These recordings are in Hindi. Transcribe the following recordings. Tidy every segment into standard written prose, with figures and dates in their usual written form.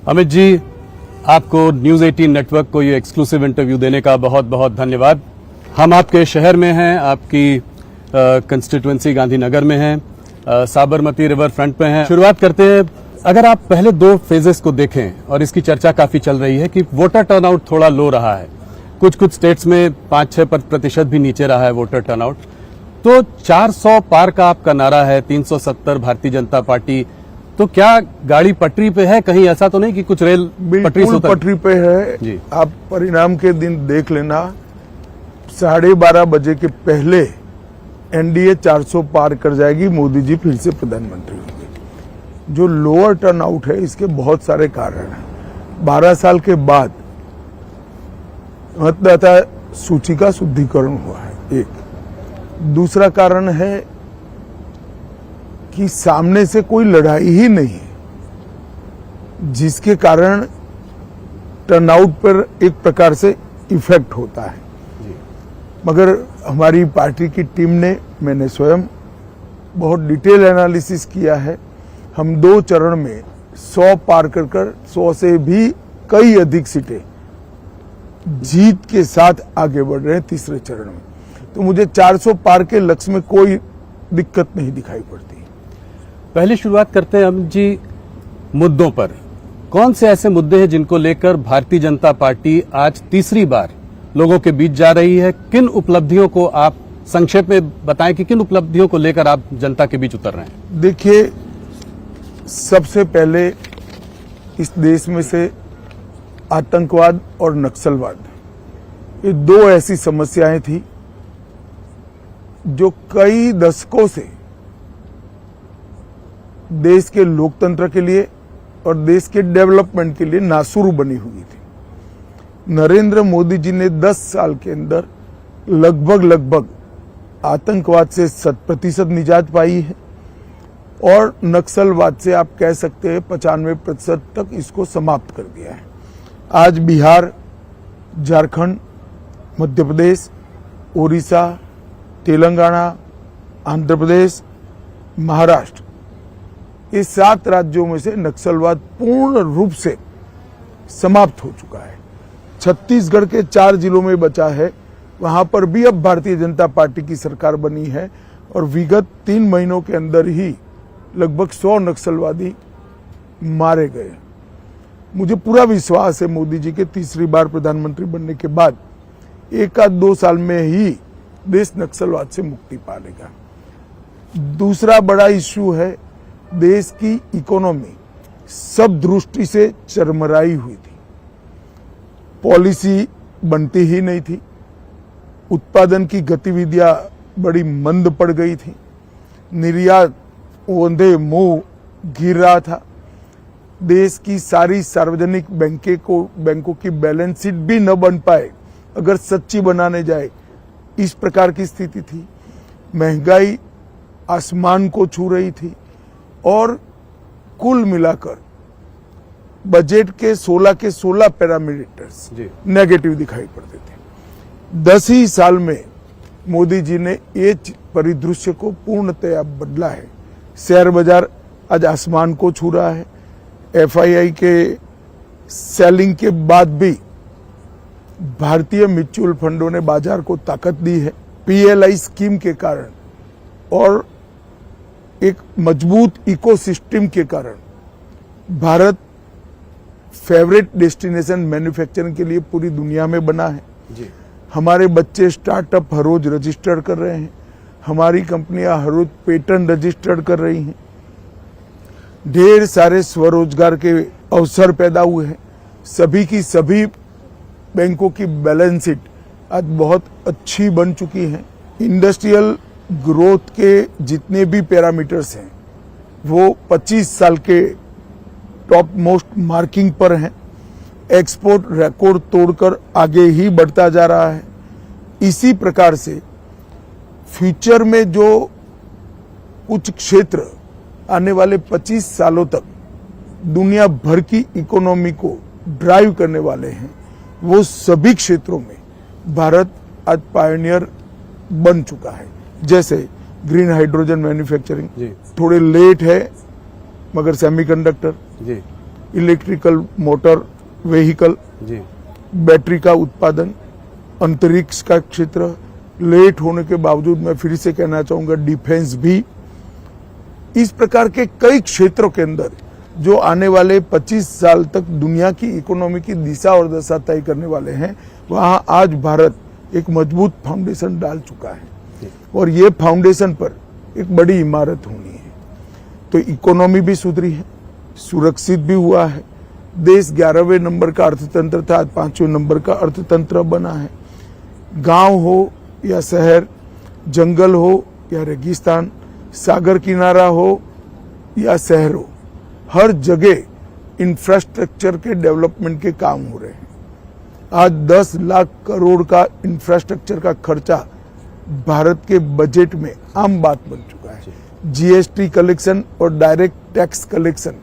अमित जी, आपको न्यूज 18 नेटवर्क को ये एक्सक्लूसिव इंटरव्यू देने का बहुत बहुत धन्यवाद। हम आपके शहर में हैं, आपकी कंस्टिट्यूएंसी गांधीनगर में हैं, साबरमती रिवर फ्रंट पे हैं। शुरुआत करते हैं, अगर आप पहले 2 फेजेस को देखें और इसकी चर्चा काफी चल रही है कि वोटर टर्नआउट थोड़ा लो रहा है, कुछ स्टेट्स में 5-6% भी नीचे रहा है वोटर टर्नआउट। तो 400 पार का आपका नारा है, 370 भारतीय जनता पार्टी, तो क्या गाड़ी पटरी पे है? कहीं ऐसा तो नहीं कि कुछ रेल पटरी से पटरी पे है जी। आप परिणाम के दिन देख लेना, 12:30 बजे के पहले एनडीए 400 पार कर जाएगी, मोदी जी फिर से प्रधानमंत्री होंगे। जो लोअर टर्नआउट है इसके बहुत सारे कारण हैं। 12 साल के बाद मतदाता सूची का शुद्धिकरण हुआ है, एक। दूसरा कारण है कि सामने से कोई लड़ाई ही नहीं है, जिसके कारण टर्नआउट पर एक प्रकार से इफेक्ट होता है। मगर हमारी पार्टी की टीम ने, मैंने स्वयं बहुत डिटेल एनालिसिस किया है। हम 2 चरण में 100 पार कर 100 से भी कई अधिक सीटें जीत के साथ आगे बढ़ रहे हैं तीसरे चरण में। तो मुझे 400 पार के लक्ष्य में कोई दिक्कत नहीं दिखाई पड़ती। पहले शुरुआत करते हैं अमित जी मुद्दों पर। कौन से ऐसे मुद्दे हैं जिनको लेकर भारतीय जनता पार्टी आज तीसरी बार लोगों के बीच जा रही है? किन उपलब्धियों को आप संक्षेप में बताएं कि किन उपलब्धियों को लेकर आप जनता के बीच उतर रहे हैं? देखिए, सबसे पहले इस देश में से आतंकवाद और नक्सलवाद, ये 2 ऐसी समस्याएं थी जो कई दशकों से देश के लोकतंत्र के लिए और देश के डेवलपमेंट के लिए नासुर बनी हुई थी। नरेंद्र मोदी जी ने 10 साल के अंदर लगभग आतंकवाद से 100% निजात पाई है और नक्सलवाद से आप कह सकते हैं 95% तक इसको समाप्त कर दिया है। आज बिहार, झारखंड, मध्य प्रदेश, उड़ीसा, तेलंगाना, आंध्र प्रदेश, महाराष्ट्र, ये 7 राज्यों में से नक्सलवाद पूर्ण रूप से समाप्त हो चुका है। छत्तीसगढ़ के 4 जिलों में बचा है, वहां पर भी अब भारतीय जनता पार्टी की सरकार बनी है और विगत 3 महीनों के अंदर ही लगभग 100 नक्सलवादी मारे गए। मुझे पूरा विश्वास है मोदी जी के तीसरी बार प्रधानमंत्री बनने के बाद 1-2 साल में ही देश नक्सलवाद से मुक्ति पा लेगा। दूसरा बड़ा इश्यू है, देश की इकोनॉमी सब दृष्टि से चरमराई हुई थी। पॉलिसी बनती ही नहीं थी, उत्पादन की गतिविधियां बड़ी मंद पड़ गई थी, निर्यात ओंधे मुंह गिर रहा था, देश की सारी सार्वजनिक बैंकों की बैलेंस शीट भी न बन पाए अगर सच्ची बनाने जाए, इस प्रकार की स्थिति थी। महंगाई आसमान को छू रही थी और कुल मिलाकर बजट के 16 पैरामीटर्स नेगेटिव दिखाई पड़ते थे। 10 ही साल में मोदी जी ने ये परिदृश्य को पूर्णतया बदला है। शेयर बाजार आज आसमान को छू रहा है। एफआईआई के सेलिंग के बाद भी भारतीय म्यूचुअल फंडों ने बाजार को ताकत दी है। पीएलआई स्कीम के कारण और एक मजबूत इकोसिस्टम के कारण भारत फेवरेट डेस्टिनेशन मैन्युफैक्चरिंग के लिए पूरी दुनिया में बना है जी। हमारे बच्चे स्टार्टअप हर रोज रजिस्टर कर रहे हैं, हमारी कंपनियां हर रोज पेटेंट रजिस्टर कर रही हैं, ढेर सारे स्वरोजगार के अवसर पैदा हुए हैं। सभी की सभी बैंकों की बैलेंस शीट आज बहुत अच्छी बन चुकी है। इंडस्ट्रियल ग्रोथ के जितने भी पैरामीटर्स हैं वो 25 साल के टॉप मोस्ट मार्किंग पर हैं। एक्सपोर्ट रिकॉर्ड तोड़कर आगे ही बढ़ता जा रहा है। इसी प्रकार से फ्यूचर में जो कुछ क्षेत्र आने वाले 25 सालों तक दुनिया भर की इकोनॉमी को ड्राइव करने वाले हैं, वो सभी क्षेत्रों में भारत आज पायनियर बन चुका है। जैसे ग्रीन हाइड्रोजन मैन्युफैक्चरिंग थोड़े लेट है, मगर सेमीकंडक्टर, इलेक्ट्रिकल मोटर व्हीकल, जी बैटरी का उत्पादन, अंतरिक्ष का क्षेत्र, लेट होने के बावजूद मैं फिर से कहना चाहूंगा डिफेंस भी। इस प्रकार के कई क्षेत्रों के अंदर जो आने वाले 25 साल तक दुनिया की इकोनॉमी की दिशा और दशा तय करने वाले हैं, वहां आज भारत एक मजबूत फाउंडेशन डाल चुका है और ये फाउंडेशन पर एक बड़ी इमारत होनी है। तो इकोनॉमी भी सुधरी है, सुरक्षित भी हुआ है, देश 11वें नंबर का अर्थतंत्र था, आज 5वें नंबर का अर्थतंत्र बना है। गांव हो या शहर, जंगल हो या रेगिस्तान, सागर किनारा हो या शहर हो, हर जगह इंफ्रास्ट्रक्चर के डेवलपमेंट के काम हो रहे हैं। आज 10 लाख करोड़ का इंफ्रास्ट्रक्चर का खर्चा भारत के बजट में आम बात बन चुका है। जीएसटी कलेक्शन और डायरेक्ट टैक्स कलेक्शन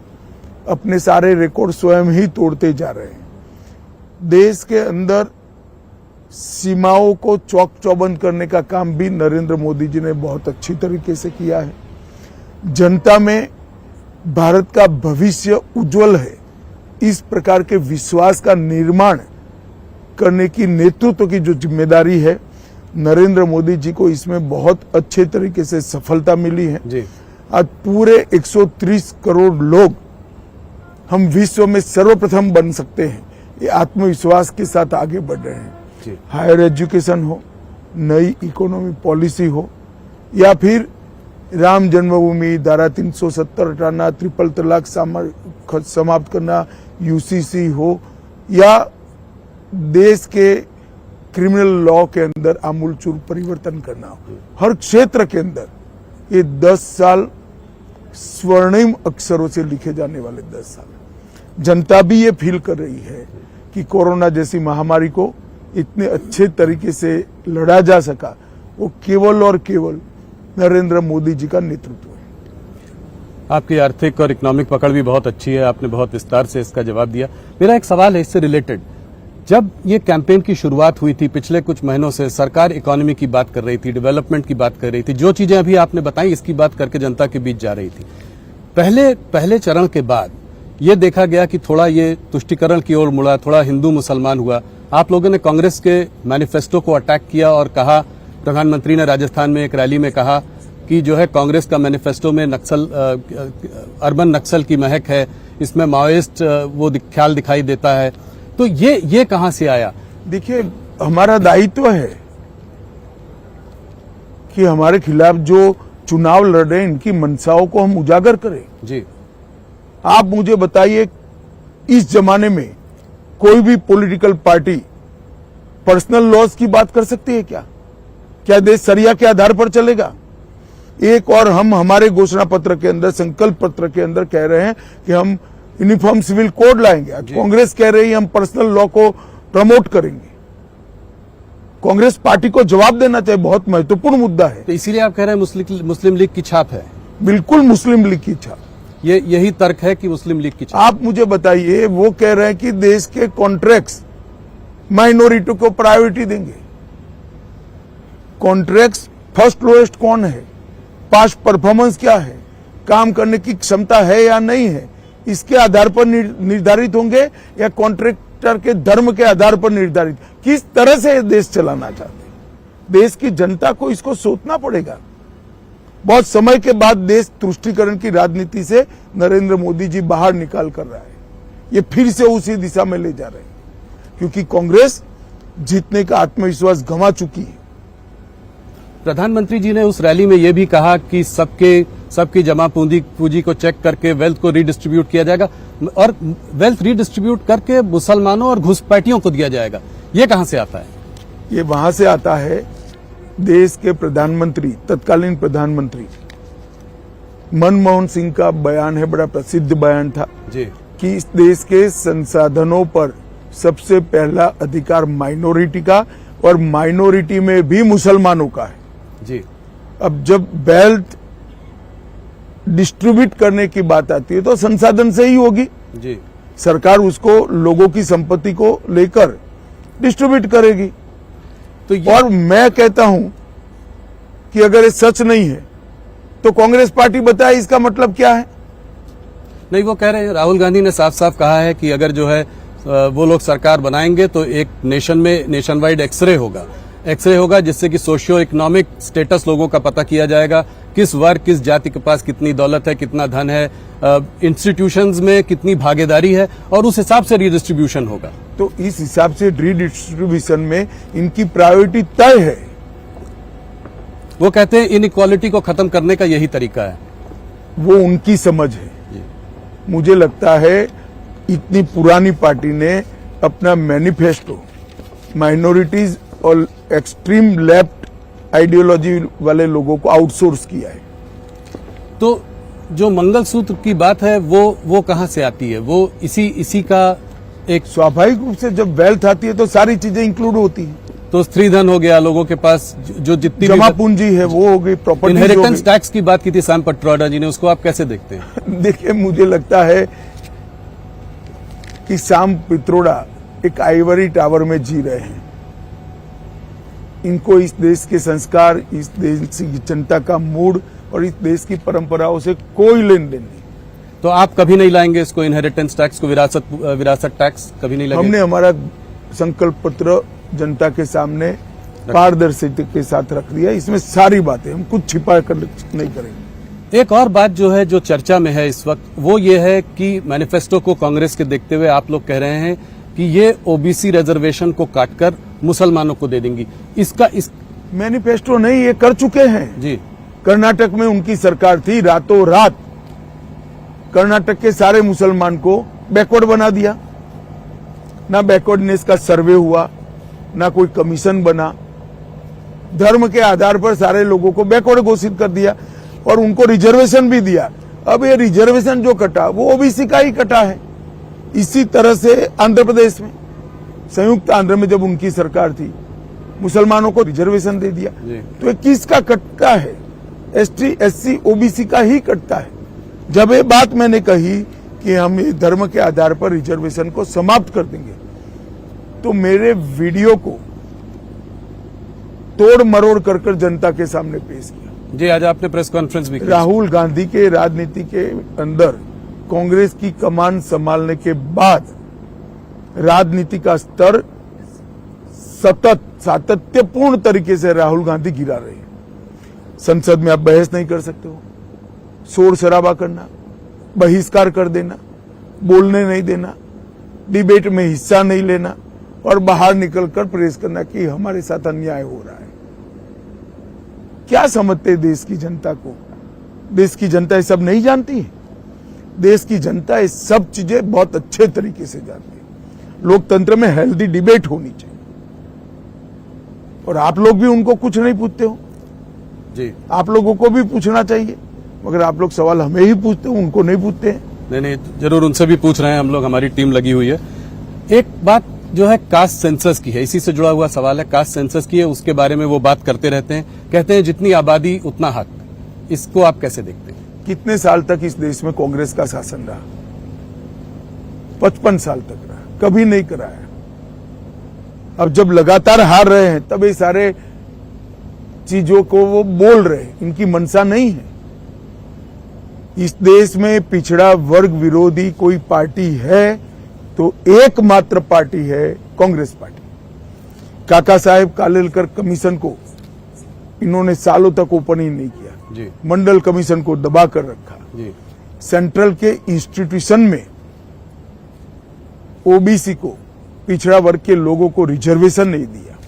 अपने सारे रिकॉर्ड स्वयं ही तोड़ते जा रहे हैं। देश के अंदर सीमाओं को चौक चौबंद करने का काम भी नरेंद्र मोदी जी ने बहुत अच्छी तरीके से किया है। जनता में भारत का भविष्य उज्जवल है, इस प्रकार के विश्वास का निर्माण करने की नेतृत्व की जो जिम्मेदारी है, नरेंद्र मोदी जी को इसमें बहुत अच्छे तरीके से सफलता मिली है। जी आज पूरे 130 करोड़ लोग हम विश्व में सर्वप्रथम बन सकते हैं, ये आत्मविश्वास के साथ आगे बढ़ रहे हैं। जी हायर एजुकेशन हो, नई इकोनॉमी पॉलिसी हो, या फिर राम जन्मभूमि, धारा 370 हटाना, ट्रिपल तलाक समाप्त करना, यूसीसी हो, या देश के क्रिमिनल लॉ के अंदर आमूलचूल परिवर्तन करना हो, हर क्षेत्र के अंदर ये 10 साल स्वर्णिम अक्षरों से लिखे जाने वाले 10 साल। जनता भी ये फील कर रही है कि कोरोना जैसी महामारी को इतने अच्छे तरीके से लड़ा जा सका, वो केवल और केवल नरेंद्र मोदी जी का नेतृत्व है। आपकी आर्थिक और इकोनॉमिक पकड़ भी बहुत अच्छी है, आपने बहुत विस्तार से इसका जवाब दिया। मेरा एक सवाल है इससे रिलेटेड, जब ये कैंपेन की शुरुआत हुई थी पिछले कुछ महीनों से, सरकार इकोनॉमी की बात कर रही थी, डेवलपमेंट की बात कर रही थी, जो चीजें अभी आपने बताई इसकी बात करके जनता के बीच जा रही थी। पहले चरण के बाद ये देखा गया कि थोड़ा ये तुष्टीकरण की ओर मुड़ा, थोड़ा हिंदू मुसलमान हुआ। आप लोगों ने कांग्रेस के मैनिफेस्टो को अटैक किया और कहा, प्रधानमंत्री ने राजस्थान में एक रैली में कहा कि जो है कांग्रेस का मैनिफेस्टो में अर्बन नक्सल की महक है, इसमें माओइस्ट वो ख्याल दिखाई देता है। तो ये कहां से आया? देखिए, हमारा दायित्व है कि हमारे खिलाफ जो चुनाव लड़ रहे हैं इनकी मंशाओं को हम उजागर करें। जी आप मुझे बताइए, इस जमाने में कोई भी पॉलिटिकल पार्टी पर्सनल लॉस की बात कर सकती है क्या? क्या देश सरिया के आधार पर चलेगा? एक और हम हमारे घोषणा पत्र के अंदर, संकल्प पत्र के अंदर कह रहे हैं कि हम यूनिफॉर्म सिविल कोड लाएंगे। कांग्रेस कह रही है हम पर्सनल लॉ को प्रमोट करेंगे। कांग्रेस पार्टी को जवाब देना चाहिए, बहुत महत्वपूर्ण मुद्दा है। तो इसीलिए आप कह रहे हैं मुस्लिम लीग की छाप है? बिल्कुल मुस्लिम लीग की छाप। यही तर्क है कि मुस्लिम लीग की छाप। आप मुझे बताइए, वो कह रहे हैं कि देश के कॉन्ट्रैक्ट्स माइनॉरिटी को प्रायोरिटी देंगे। कॉन्ट्रैक्ट्स फर्स्ट लोएस्ट कौन है, पास्ट परफॉर्मेंस क्या है, काम करने की क्षमता है या नहीं है, इसके आधार पर निर्धारित होंगे या कॉन्ट्रैक्टर के धर्म के आधार पर निर्धारित? किस तरह से देश चलाना चाहते हैं? देश की जनता को इसको सोचना पड़ेगा। बहुत समय के बाद देश तुष्टीकरण की राजनीति से नरेंद्र मोदी जी बाहर निकाल कर रहा है, ये फिर से उसी दिशा में ले जा रहे हैं, क्योंकि कांग्रेस जीतने का आत्मविश्वास गंवा चुकी है। प्रधानमंत्री जी ने उस रैली में यह भी कहा कि सबकी जमा पूंजी को चेक करके वेल्थ को रीडिस्ट्रीब्यूट किया जाएगा और वेल्थ रीडिस्ट्रीब्यूट करके मुसलमानों और घुसपैठियों को दिया जाएगा। ये कहां से आता है? ये वहां से आता है, देश के प्रधानमंत्री, तत्कालीन प्रधानमंत्री मनमोहन सिंह का बयान है, बड़ा प्रसिद्ध बयान था जी, कि इस देश के संसाधनों पर सबसे पहला अधिकार माइनॉरिटी का और माइनॉरिटी में भी मुसलमानों का है जी। अब जब वेल्थ डिस्ट्रीब्यूट करने की बात आती है तो संसाधन से ही होगी जी। सरकार उसको लोगों की संपत्ति को लेकर डिस्ट्रीब्यूट करेगी। तो और मैं कहता हूं कि अगर ये सच नहीं है तो कांग्रेस पार्टी बताए इसका मतलब क्या है। नहीं, वो कह रहे हैं, राहुल गांधी ने साफ साफ कहा है कि अगर जो है वो लोग सरकार बनाएंगे तो एक नेशन वाइड एक्सरे होगा जिससे कि सोशियो इकोनॉमिक स्टेटस लोगों का पता किया जाएगा, किस वर्ग किस जाति के पास कितनी दौलत है, कितना धन है, इंस्टीट्यूशंस में कितनी भागीदारी है, और उस हिसाब से रिडिस्ट्रीब्यूशन होगा। तो इस हिसाब से रिडिस्ट्रीब्यूशन में इनकी प्रायोरिटी तय है। वो कहते हैं इनइक्वालिटी को खत्म करने का यही तरीका है। वो उनकी समझ है। मुझे लगता है इतनी पुरानी पार्टी ने अपना मैनिफेस्टो माइनॉरिटीज और एक्सट्रीम लेफ्ट आइडियोलॉजी वाले लोगों को आउटसोर्स किया है। तो जो मंगलसूत्र की बात है वो कहां से आती है? वो इसी का एक स्वाभाविक रूप से जब वेल्थ आती है तो सारी चीजें इंक्लूड होती हैं। तो स्त्रीधन हो गया, लोगों के पास जो जितनी जमा पूंजी है वो हो गई, प्रॉपर्टी। इनहेरिटेंस टैक्स की बात की थी सैम पटवाड़ा जी ने, उसको आप कैसे देखते हैं? देखिए, मुझे लगता है कि सैम पित्रोड़ा एक आइवरी टावर में जी रहे हैं। इनको इस देश के संस्कार, इस देश की जनता का मूड और इस देश की परंपराओं से कोई लेन देन नहीं। तो आप कभी नहीं लाएंगे इसको, इनहेरिटेंस टैक्स को, विरासत टैक्स कभी नहीं लाएंगे? हमने हमारा संकल्प पत्र जनता के सामने पारदर्शिता के साथ रख दिया। इसमें सारी बातें, हम कुछ छिपा कर नहीं करेंगे। एक और बात जो है, जो चर्चा में है इस वक्त, वो ये है कि मैनिफेस्टो को कांग्रेस के देखते हुए आप लोग कह रहे हैं कि ये ओबीसी रिजर्वेशन को काटकर मुसलमानों को दे देंगी। इस मैनिफेस्टो नहीं, ये कर चुके हैं जी। कर्नाटक में उनकी सरकार थी, रातों रात कर्नाटक के सारे मुसलमान को बैकवर्ड बना दिया। ना बैकवर्डनेस का सर्वे हुआ, ना कोई कमीशन बना, धर्म के आधार पर सारे लोगों को बैकवर्ड घोषित कर दिया और उनको रिजर्वेशन भी दिया। अब ये रिजर्वेशन जो कटा वो ओबीसी का ही कटा है। इसी तरह से आंध्र प्रदेश में, संयुक्त आंध्र में जब उनकी सरकार थी, मुसलमानों को रिजर्वेशन दे दिया। तो ये किसका कटता है? एसटी एससी ओबीसी का ही कटता है। जब ये बात मैंने कही कि हम ये धर्म के आधार पर रिजर्वेशन को समाप्त कर देंगे, तो मेरे वीडियो को तोड़ मरोड़ कर जनता के सामने पेश किया। जी, आज आपने प्रेस कॉन्फ्रेंस भी की। राहुल गांधी के राजनीति के अंदर कांग्रेस की कमान संभालने के बाद राजनीति का स्तर सतत सातत्यपूर्ण तरीके से राहुल गांधी गिरा रहे हैं। संसद में आप बहस नहीं कर सकते हो, शोर शराबा करना, बहिष्कार कर देना, बोलने नहीं देना, डिबेट में हिस्सा नहीं लेना और बाहर निकलकर प्रेस करना कि हमारे साथ अन्याय हो रहा है। क्या समझते देश की जनता को? देश की जनता ये सब नहीं जानती है। देश की जनता ये सब चीजें बहुत अच्छे तरीके से जानती है। लोकतंत्र में हेल्दी डिबेट होनी चाहिए और आप लोग भी उनको कुछ नहीं पूछते हो जी। आप लोगों को भी पूछना चाहिए, मगर आप लोग सवाल हमें ही पूछते हो, उनको नहीं पूछते हैं। नहीं, जरूर उनसे भी पूछ रहे हैं हम लोग, हमारी टीम लगी हुई है। एक बात जो है कास्ट सेंसस की है, इसी से जुड़ा हुआ सवाल है, कास्ट सेंसस की है, उसके बारे में वो बात करते रहते हैं, कहते हैं जितनी आबादी उतना हक। इसको आप कैसे देखते हैं? कितने साल तक इस देश में कांग्रेस का शासन रहा? 55 साल तक रहा, कभी नहीं कराया। अब जब लगातार हार रहे हैं तब ये सारे चीजों को वो बोल रहे हैं, इनकी मंशा नहीं है। इस देश में पिछड़ा वर्ग विरोधी कोई पार्टी है तो एकमात्र पार्टी है कांग्रेस पार्टी। काका साहेब कालेलकर कमीशन को इन्होंने सालों तक ओपन ही नहीं किया जी। मंडल कमीशन को दबा कर रखा जी। सेंट्रल के इंस्टीट्यूशन में ओबीसी को, पिछड़ा वर्ग के लोगों को रिजर्वेशन नहीं दिया।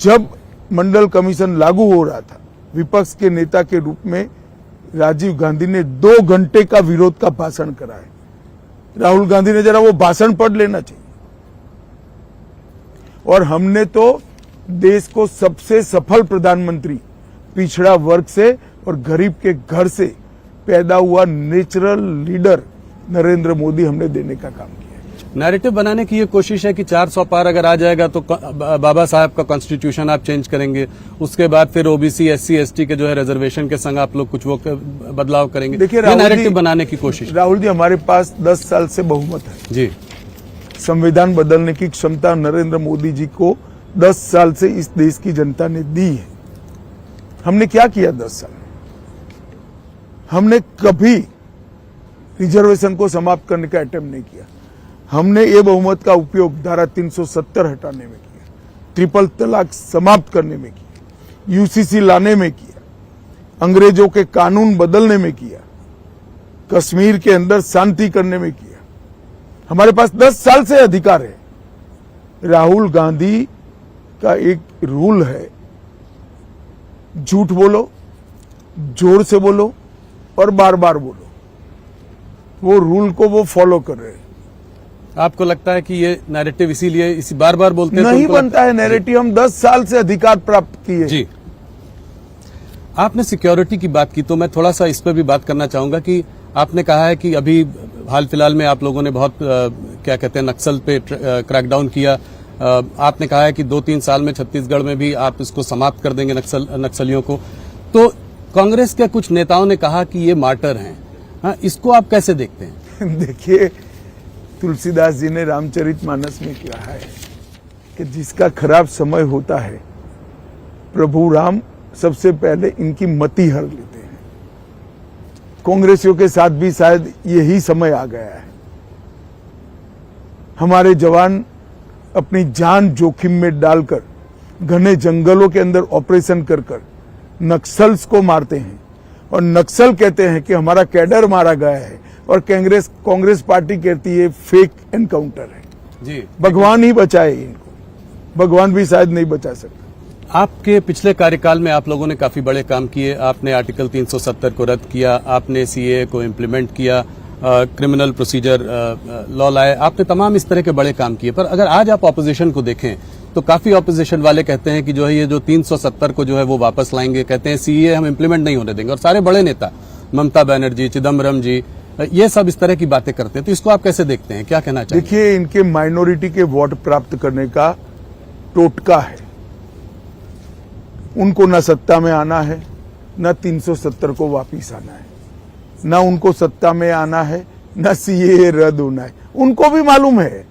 जब मंडल कमीशन लागू हो रहा था, विपक्ष के नेता के रूप में राजीव गांधी ने 2 घंटे का विरोध का भाषण कराया। राहुल गांधी ने जरा वो भाषण पढ़ लेना चाहिए। और हमने तो देश को सबसे सफल प्रधानमंत्री पिछड़ा वर्ग से और गरीब के घर से पैदा हुआ नेचुरल लीडर नरेंद्र मोदी हमने देने का काम किया। नैरेटिव बनाने की ये कोशिश है कि 400 पार अगर आ जाएगा तो बाबा साहब का कॉन्स्टिट्यूशन आप चेंज करेंगे, उसके बाद फिर ओबीसी एससी एसटी के जो है रिजर्वेशन के संग आप लोग कुछ वो बदलाव करेंगे। देखिए, नैरेटिव बनाने की कोशिश। राहुल जी, हमारे पास 10 साल से बहुमत है जी। संविधान बदलने की क्षमता नरेंद्र मोदी जी को 10 साल से इस देश की जनता ने दी है। हमने क्या किया 10 साल में? हमने कभी रिजर्वेशन को समाप्त करने का अटेम्प्ट नहीं किया। हमने ये बहुमत का उपयोग धारा 370 हटाने में किया, ट्रिपल तलाक समाप्त करने में किया, यूसीसी लाने में किया, अंग्रेजों के कानून बदलने में किया, कश्मीर के अंदर शांति करने में किया। हमारे पास 10 साल से अधिकार है। राहुल गांधी का एक रूल है, झूठ बोलो, जोर से बोलो और बार बार बोलो। वो रूल को वो फॉलो कर रहे हैं। आपको लगता है कि ये नैरेटिव इसीलिए इसी बार बार बोलते हैं? नहीं बनता है नैरेटिव। हम 10 साल से अधिकार प्राप्त किए। जी, आपने सिक्योरिटी की बात की तो मैं थोड़ा सा इस पर भी बात करना चाहूंगा कि आपने कहा है कि अभी हाल फिलहाल में आप लोगों ने बहुत क्या कहते हैं नक्सल पे क्रैकडाउन किया। आपने कहा है कि 2-3 साल में छत्तीसगढ़ में भी आप इसको समाप्त कर देंगे नक्सलियों को। तो कांग्रेस के कुछ नेताओं ने कहा कि ये मार्टर हैं। हाँ, इसको आप कैसे देखते हैं? देखिए, तुलसीदास जी ने रामचरितमानस में कहा है कि जिसका खराब समय होता है प्रभु राम सबसे पहले इनकी मति हर लेते हैं। कांग्रेसियों के साथ भी शायद यही समय आ गया है। हमारे जवान अपनी जान जोखिम में डालकर घने जंगलों के अंदर ऑपरेशन कर कर नक्सल्स को मारते हैं और नक्सल कहते हैं कि हमारा कैडर मारा गया है और कांग्रेस पार्टी कहती है फेक एनकाउंटर है। जी, भगवान ही बचाए इनको, भगवान भी शायद नहीं बचा सकता। आपके पिछले कार्यकाल में आप लोगों ने काफी बड़े काम किए। आपने आर्टिकल 370 को रद्द किया, आपने सीएए को इम्प्लीमेंट किया, क्रिमिनल प्रोसीजर लॉ लाए, आपने तमाम इस तरह के बड़े काम किए। पर अगर आज आप ऑपोजिशन को देखें तो काफी ऑपोजिशन वाले कहते हैं कि जो है ये जो 370 को जो है वो वापस लाएंगे, कहते हैं सीएए हम इम्प्लीमेंट नहीं होने देंगे। और सारे बड़े नेता ममता बनर्जी, चिदम्बरम जी, ये सब इस तरह की बातें करते हैं। तो इसको आप कैसे देखते हैं, क्या कहना चाहिए? देखिए, इनके माइनॉरिटी के वोट प्राप्त करने का टोटका है। उनको न सत्ता में आना है, न 370 को वापिस आना है, न उनको सत्ता में आना है, न सीएए रद्द होना है। उनको भी मालूम है,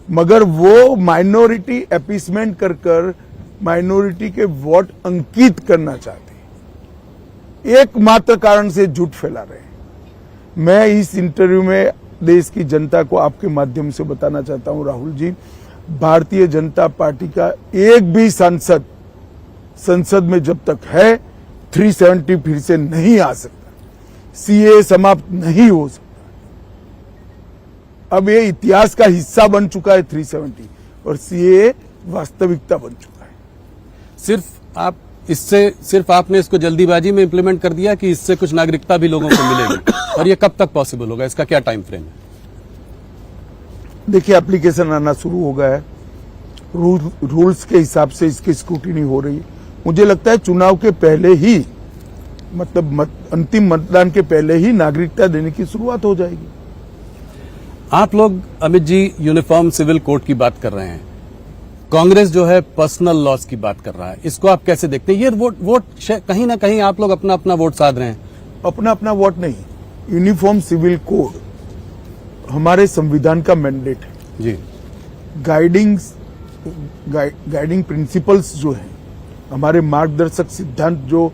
मगर वो माइनॉरिटी अपीसमेंट कर कर माइनॉरिटी के वोट अंकित करना चाहते हैं। एकमात्र कारण से झूठ फैला रहे हैं। मैं इस इंटरव्यू में देश की जनता को आपके माध्यम से बताना चाहता हूं, राहुल जी, भारतीय जनता पार्टी का एक भी सांसद संसद में जब तक है 370 फिर से नहीं आ सकता, सीए समाप्त नहीं हो सकता। अब ये इतिहास का हिस्सा बन चुका है 370 और सीए वास्तविकता बन चुका है। सिर्फ आपने इसको जल्दीबाजी में इंप्लीमेंट कर दिया कि इससे कुछ नागरिकता भी लोगों को मिलेगी? और ये कब तक पॉसिबल होगा, इसका क्या टाइम फ्रेम है? देखिए, एप्लीकेशन आना शुरू हो गया है, रूल्स के हिसाब से इसकी स्क्रूटिनी हो रही है। मुझे लगता है चुनाव के पहले ही, मतलब अंतिम मतदान के पहले ही नागरिकता देने की शुरुआत हो जाएगी। आप लोग, Amit ji, uniform civil code की बात कर रहे हैं, कांग्रेस जो है पर्सनल लॉस की बात कर रहा है। इसको आप कैसे देखते हैं? ये वोट कहीं ना कहीं आप लोग अपना अपना वोट साध रहे हैं। अपना अपना वोट नहीं, यूनिफॉर्म सिविल कोड हमारे संविधान का मैंडेट है जी। गाइडिंग प्रिंसिपल्स जो है, हमारे मार्गदर्शक सिद्धांत जो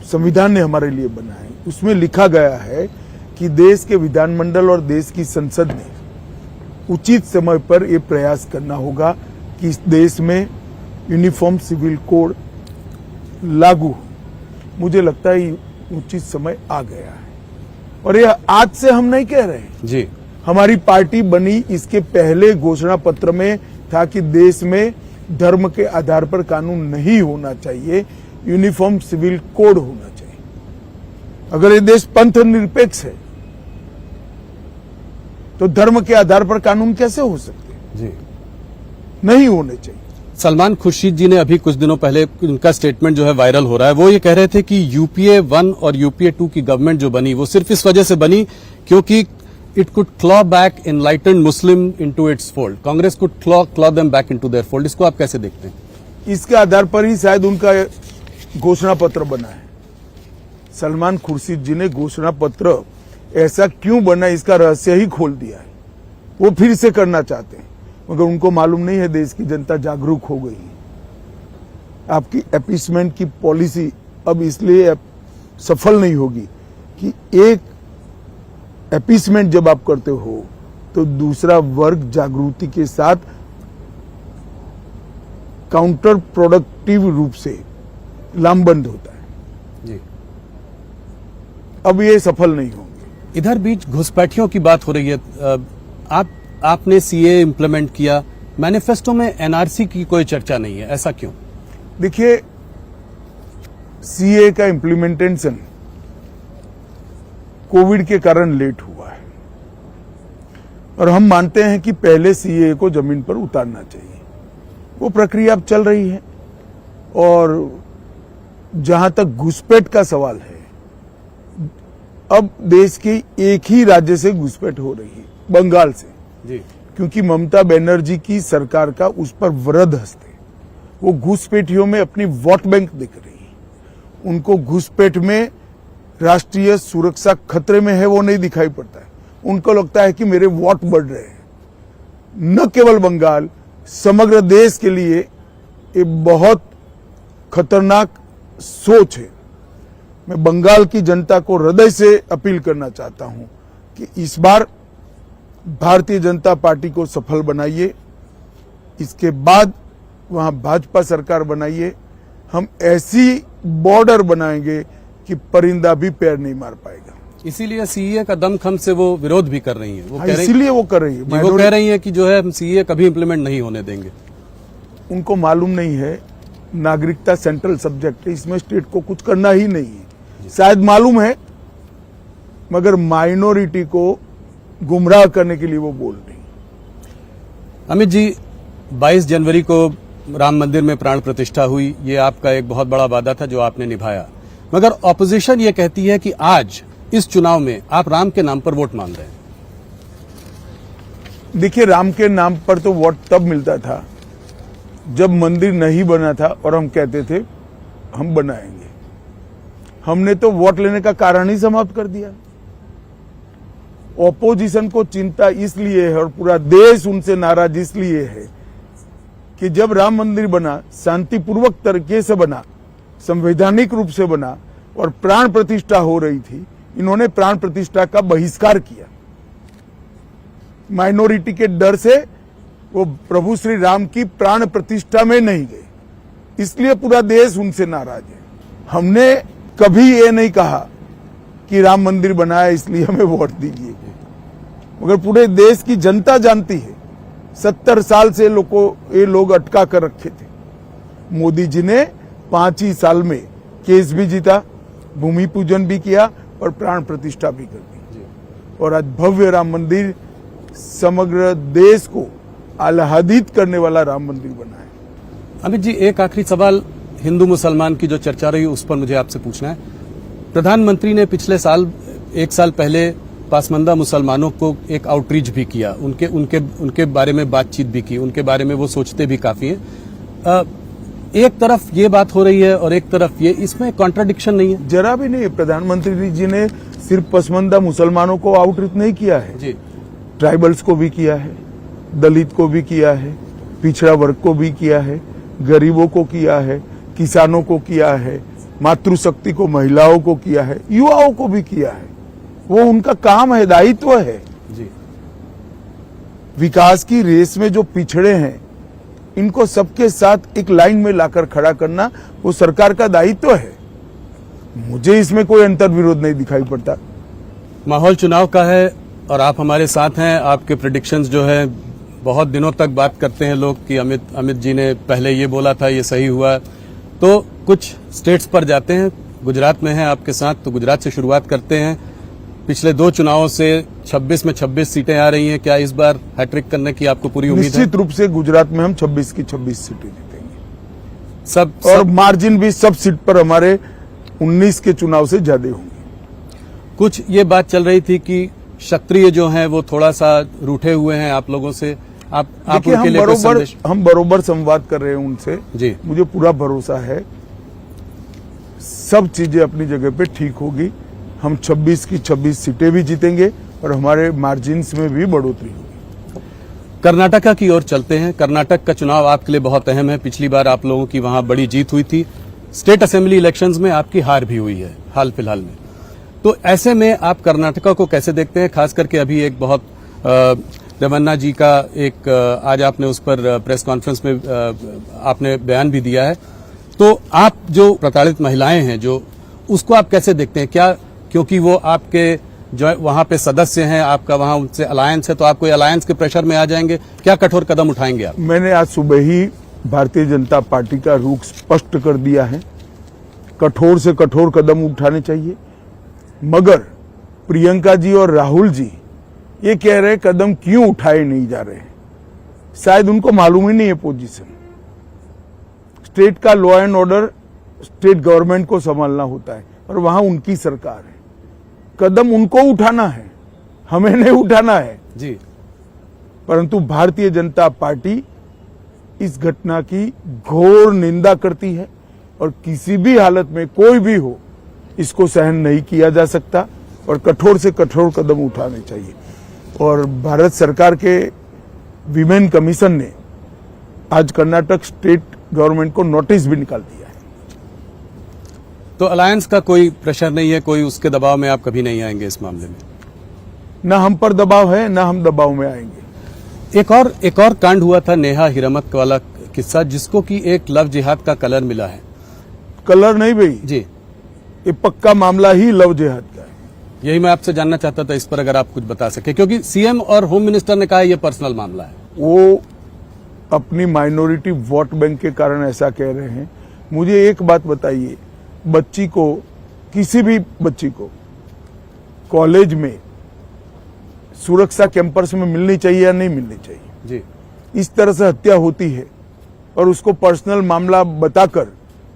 संविधान ने हमारे लिए बनाया है, उसमें लिखा गया है कि देश के विधानमंडल और देश की संसद ने उचित समय पर यह प्रयास करना होगा कि इस देश में यूनिफॉर्म सिविल कोड लागू हो। मुझे लगता है उचित समय आ गया है और यह आज से हम नहीं कह रहे हैं जी। हमारी पार्टी बनी इसके पहले घोषणा पत्र में था कि देश में धर्म के आधार पर कानून नहीं होना चाहिए, यूनिफॉर्म सिविल कोड होना चाहिए। अगर ये देश पंथ निरपेक्ष है तो धर्म के आधार पर कानून कैसे हो सकते हैं? जी, नहीं होने चाहिए। सलमान खुर्शीद जी ने अभी कुछ दिनों पहले उनका स्टेटमेंट जो है वायरल हो रहा है, वो ये कह रहे थे कि यूपीए 1 और यूपीए 2 की गवर्नमेंट जो बनी वो सिर्फ इस वजह से बनी क्योंकि it could claw back enlightened Muslim into its fold, Congress could claw them back into their fold. इसको आप कैसे देखते हैं? इसके आधार पर ही शायद उनका घोषणा पत्र बना है। सलमान खुर्शीद जी ने घोषणा पत्र ऐसा क्यों बना, इसका रहस्य ही खोल दिया है। वो फिर से करना चाहते हैं, मगर उनको मालूम नहीं है देश की जनता जागरूक हो गई है। आपकी अपीसमेंट की पॉलिसी अब इसलिए सफल नहीं होगी कि एक एपीसमेंट जब आप करते हो तो दूसरा वर्ग जागृति के साथ काउंटर प्रोडक्टिव रूप से लामबंद होता है। जी। अब ये सफल नहीं होंगे। इधर बीच घुसपैठियों की बात हो रही है। आपने सीए इम्प्लीमेंट किया, मैनिफेस्टो में एनआरसी की कोई चर्चा नहीं है, ऐसा क्यों? देखिए, सीए का इम्प्लीमेंटेशन कोविड के कारण लेट हुआ है और हम मानते हैं कि पहले सीए को जमीन पर उतारना चाहिए। वो प्रक्रिया अब चल रही है और जहां तक घुसपैठ का सवाल है, अब देश के एक ही राज्य से घुसपैठ हो रही है, बंगाल से। जी। क्योंकि ममता बनर्जी की सरकार का उस पर वृहद हस्त है। वो घुसपैठियों में अपनी वोट बैंक दिख रही है। उनको घुसपैठ में राष्ट्रीय सुरक्षा खतरे में है वो नहीं दिखाई पड़ता है। उनको लगता है कि मेरे वोट बढ़ रहे हैं। न केवल बंगाल, समग्र देश के लिए ये बहुत खतरनाक सोच है। मैं बंगाल की जनता को हृदय से अपील करना चाहता हूं कि इस बार भारतीय जनता पार्टी को सफल बनाइए, इसके बाद वहां भाजपा सरकार बनाइए। हम ऐसी बॉर्डर बनाएंगे कि परिंदा भी पैर नहीं मार पाएगा। इसीलिए सीए का दमखम से वो विरोध भी कर रही हैं। वो कह रही इसीलिए वो कर रही है। वो कह रही हैं कि जो है हम सीए कभी इम्प्लीमेंट नहीं होने देंगे। उनको मालूम नहीं है नागरिकता सेंट्रल सब्जेक्ट है, इसमें स्टेट को कुछ करना ही नहीं है। शायद मालूम है मगर माइनॉरिटी को गुमराह करने के लिए वो बोल रही। अमित जी, 22 जनवरी को राम मंदिर में प्राण प्रतिष्ठा हुई, ये आपका एक बहुत बड़ा वादा था जो आपने निभाया, मगर ऑपोजिशन ये कहती है कि आज इस चुनाव में आप राम के नाम पर वोट मांग रहे हैं। देखिए, राम के नाम पर तो वोट तब मिलता था जब मंदिर नहीं बना था और हम कहते थे हम बनाएंगे। हमने तो वोट लेने का कारण ही समाप्त कर दिया। ऑपोजिशन को चिंता इसलिए है और पूरा देश उनसे नाराज इसलिए है कि जब राम मंदिर बना, शांतिपूर्वक तरीके से बना, संवैधानिक रूप से बना और प्राण प्रतिष्ठा हो रही थी, इन्होंने प्राण प्रतिष्ठा का बहिष्कार किया। माइनॉरिटी के डर से वो प्रभु श्री राम की प्राण प्रतिष्ठा में नहीं गए, इसलिए पूरा देश उनसे नाराज है। हमने कभी ये नहीं कहा कि राम मंदिर बनाया इसलिए हमें वोट दीजिए, मगर पूरे देश की जनता जानती है 70 साल से ये लोग अटका कर रखे थे। मोदी जी ने 5 ही साल में केस भी जीता, भूमि पूजन भी किया और प्राण प्रतिष्ठा भी कर दी और आज भव्य राम मंदिर, समग्र देश को आह्लादित करने वाला राम मंदिर बना है। अमित जी, एक आखिरी सवाल, हिंदू मुसलमान की जो चर्चा रही उस पर मुझे आपसे पूछना है। प्रधानमंत्री ने पिछले साल, 1 साल पहले पासमानदा मुसलमानों को एक आउटरीच भी किया, उनके बारे में बातचीत भी की, उनके बारे में वो सोचते भी काफी हैं। एक तरफ ये बात हो रही है और एक तरफ ये, इसमें कॉन्ट्राडिक्शन नहीं है? जरा भी नहीं। प्रधानमंत्री जी ने सिर्फ पसमानदा मुसलमानों को आउटरीच नहीं किया है जी, ट्राइबल्स को भी किया है, दलित को भी किया है, पिछड़ा वर्ग को भी किया है, गरीबों को किया है, किसानों को किया है, मातृशक्ति को, महिलाओं को किया है, युवाओं को भी किया है। वो उनका काम है, दायित्व है। जी। विकास की रेस में जो पिछड़े हैं, इनको सबके साथ एक लाइन में लाकर खड़ा करना वो सरकार का दायित्व है। मुझे इसमें कोई अंतर विरोध नहीं दिखाई पड़ता। माहौल चुनाव का है और आप हमारे साथ हैं। आपके प्रेडिक्शंस जो है, बहुत दिनों तक बात करते हैं लोग कि अमित जी ने पहले ये बोला था, ये सही हुआ। तो कुछ स्टेट्स पर जाते हैं, गुजरात में हैं आपके साथ, तो गुजरात से शुरुआत करते हैं। पिछले 2 चुनावों से 26 में 26 सीटें आ रही हैं। क्या इस बार हैट्रिक करने की आपको पूरी उम्मीद है? निश्चित रूप से गुजरात में हम 26 की 26 सीटें जीतेंगे। सब और मार्जिन भी सब सीट पर हमारे 19 के चुनाव से ज्यादा होंगे। कुछ ये बात चल रही थी कि क्षत्रिय जो हैं वो थोड़ा सा रूठे हुए हैं आप लोगों से। आप उनके लिए कुछ संदेश? हम बरोबर संवाद कर रहे हैं उनसे जी। मुझे पूरा भरोसा है सब चीजें अपनी जगह पे ठीक होगी। हम 26 की 26 सीटें भी जीतेंगे और हमारे मार्जिन्स में भी बढ़ोतरी होगी। कर्नाटका की ओर चलते हैं। कर्नाटक का चुनाव आपके लिए बहुत अहम है। पिछली बार आप लोगों की वहां बड़ी जीत हुई थी। स्टेट असेंबली इलेक्शंस में आपकी हार भी हुई है हाल फिलहाल में। तो ऐसे में आप कर्नाटका को कैसे देखते हैं, खास करके अभी एक बहुत रमन्ना जी का एक आज आपने उस पर प्रेस कॉन्फ्रेंस में आपने बयान भी दिया है, तो आप जो प्रताड़ित महिलाएं हैं जो उसको आप कैसे देखते हैं? क्या क्योंकि वो आपके जो वहां पे सदस्य हैं, आपका वहां उनसे अलायंस है, तो आप कोई अलायंस के प्रेशर में आ जाएंगे? क्या कठोर कदम उठाएंगे आप? मैंने आज सुबह ही भारतीय जनता पार्टी का रुख स्पष्ट कर दिया है, कठोर से कठोर कदम उठाने चाहिए। मगर प्रियंका जी और राहुल जी ये कह रहे कदम क्यों उठाए नहीं जा रहे हैं, शायद उनको मालूम ही नहीं है पोजीशन। स्टेट का law and order state government को संभालना होता है और वहां उनकी सरकार है, कदम उनको उठाना है, हमें नहीं उठाना है जी। परंतु भारतीय जनता पार्टी इस घटना की घोर निंदा करती है और किसी भी हालत में कोई भी हो इसको सहन नहीं किया जा सकता और कठोर से कठोर कदम उठाने चाहिए। और भारत सरकार के विमेन कमीशन ने आज कर्नाटक स्टेट गवर्नमेंट को नोटिस भी निकाल दिया है। तो अलायंस का कोई प्रेशर नहीं है, कोई उसके दबाव में आप कभी नहीं आएंगे इस मामले में? ना हम पर दबाव है ना हम दबाव में आएंगे। एक और कांड हुआ था, नेहा हिरमत वाला किस्सा, जिसको कि एक लव जिहाद का कलर मिला है। कलर नहीं भाई जी, ये पक्का मामला ही लव जिहाद का है। यही मैं आपसे जानना चाहता था, इस पर अगर आप कुछ बता सके, क्योंकि सीएम और होम मिनिस्टर ने कहा ये पर्सनल मामला है। वो अपनी माइनॉरिटी वोट बैंक के कारण ऐसा कह रहे हैं। मुझे एक बात बताइए, बच्ची को, किसी भी बच्ची को कॉलेज में सुरक्षा कैंपस में मिलनी चाहिए या नहीं मिलनी चाहिए? जी। इस तरह से हत्या होती है और उसको पर्सनल मामला बताकर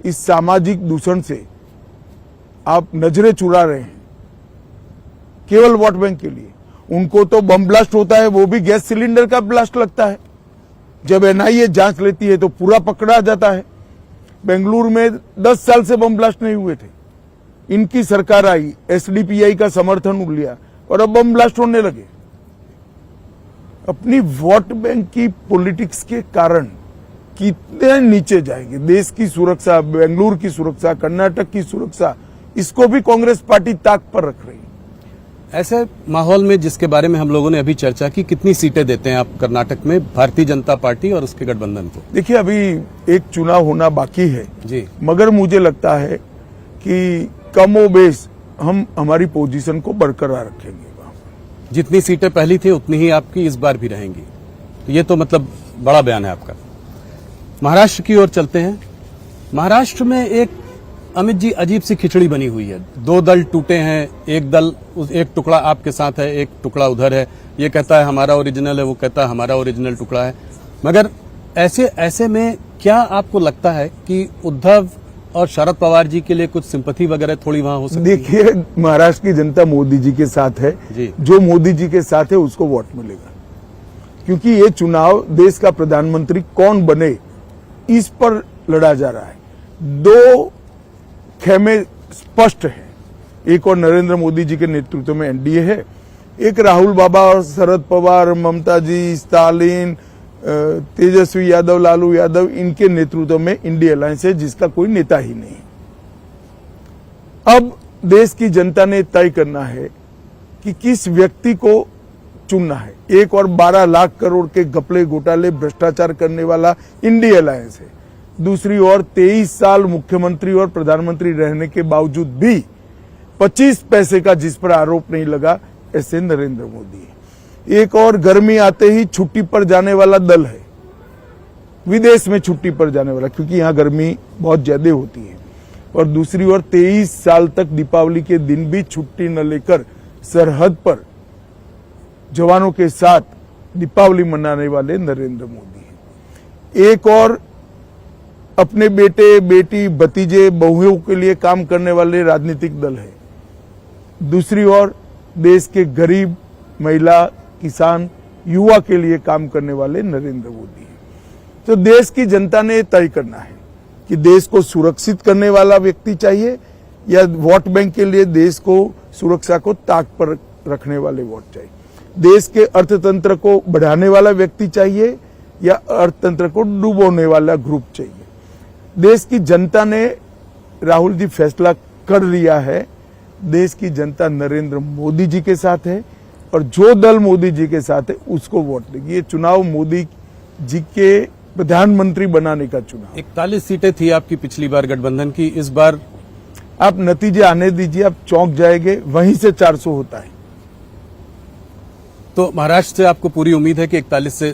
इस सामाजिक दूषण से आप नजरें चुरा रहे हैं केवल वोट बैंक के लिए। उनको तो बम ब्लास्ट होता है, वो भी गैस सिलेंडर का ब्लास्ट लगता है। जब एनआईए जांच लेती है तो पूरा पकड़ा जाता है। बेंगलुरु में 10 साल से बम ब्लास्ट नहीं हुए थे, इनकी सरकार आई, एसडीपीआई का समर्थन लिया और अब बम ब्लास्ट होने लगे। अपनी वोट बैंक की पॉलिटिक्स के कारण कितने नीचे जाएंगे। देश की सुरक्षा, बेंगलुरु की सुरक्षा, कर्नाटक की सुरक्षा, इसको भी कांग्रेस पार्टी ताक पर रख रही है। ऐसे माहौल में जिसके बारे में हम लोगों ने अभी चर्चा की, कितनी सीटें देते हैं आप कर्नाटक में भारतीय जनता पार्टी और उसके गठबंधन को? देखिए, अभी एक चुनाव होना बाकी है जी, मगर मुझे लगता है कि कमोबेश हम हमारी पोजीशन को बरकरार रखेंगे। जितनी सीटें पहली थी उतनी ही आपकी इस बार भी रहेंगी, तो ये तो मतलब बड़ा बयान है आपका। महाराष्ट्र की ओर चलते हैं। महाराष्ट्र में एक अमित जी अजीब सी खिचड़ी बनी हुई है। दो दल टूटे हैं, एक टुकड़ा आपके साथ है, एक टुकड़ा उधर है। ये कहता है हमारा ओरिजिनल है, वो कहता है हमारा ओरिजिनल टुकड़ा है। मगर ऐसे में क्या आपको लगता है कि उद्धव और शरद पवार जी के लिए कुछ सिंपैथी वगैरह थोड़ी वहां हो सकती है? देखिए, महाराष्ट्र की जनता मोदी जी के साथ है जी। जो जो मोदी जी के साथ है उसको वोट मिलेगा, क्योंकि ये चुनाव देश का प्रधानमंत्री कौन बने इस पर लड़ा जा रहा है। दो खेमे स्पष्ट है, एक और नरेंद्र मोदी जी के नेतृत्व में एनडीए है, एक राहुल बाबा और शरद पवार, ममता जी, स्टालिन, तेजस्वी यादव, लालू यादव, इनके नेतृत्व में इंडिया अलायंस है जिसका कोई नेता ही नहीं। अब देश की जनता ने तय करना है कि किस व्यक्ति को चुनना है। एक और 12 लाख करोड़ के घपले घोटाले भ्रष्टाचार करने वाला इंडिया अलायंस है, दूसरी ओर 23 साल मुख्यमंत्री और प्रधानमंत्री रहने के बावजूद भी 25 पैसे का जिस पर आरोप नहीं लगा, ऐसे नरेंद्र मोदी है। एक और गर्मी आते ही छुट्टी पर जाने वाला दल है, विदेश में छुट्टी पर जाने वाला, क्योंकि यहां गर्मी बहुत ज्यादा होती है। और दूसरी ओर 23 साल तक दीपावली के दिन भी छुट्टी न लेकर सरहद पर जवानों के साथ दीपावली मनाने वाले नरेंद्र मोदी है। एक और अपने बेटे, बेटी, भतीजे, बहुओं के लिए काम करने वाले राजनीतिक दल है। दूसरी ओर देश के गरीब, महिला, किसान, युवा के लिए काम करने वाले नरेंद्र मोदी हैं। तो देश की जनता ने तय करना है कि देश को सुरक्षित करने वाला व्यक्ति चाहिए या वोट बैंक के लिए देश को सुरक्षा को ताक पर रखने वाले वोट चाहिए। देश के अर्थतंत्र को बढ़ाने वाला व्यक्ति चाहिए या अर्थतंत्र को डुबोने वाला ग्रुप चाहिए। देश की जनता ने, राहुल जी, फैसला कर लिया है देश की जनता नरेंद्र मोदी जी के साथ है और जो दल मोदी जी के साथ है उसको वोट देगी। ये चुनाव मोदी जी के प्रधानमंत्री बनाने का चुनाव। 41 सीटें थी आपकी पिछली बार गठबंधन की, इस बार आप नतीजे आने दीजिए, आप चौंक जाएंगे, वहीं से 400 होता है। तो महाराष्ट्र से आपको पूरी उम्मीद है कि 41 से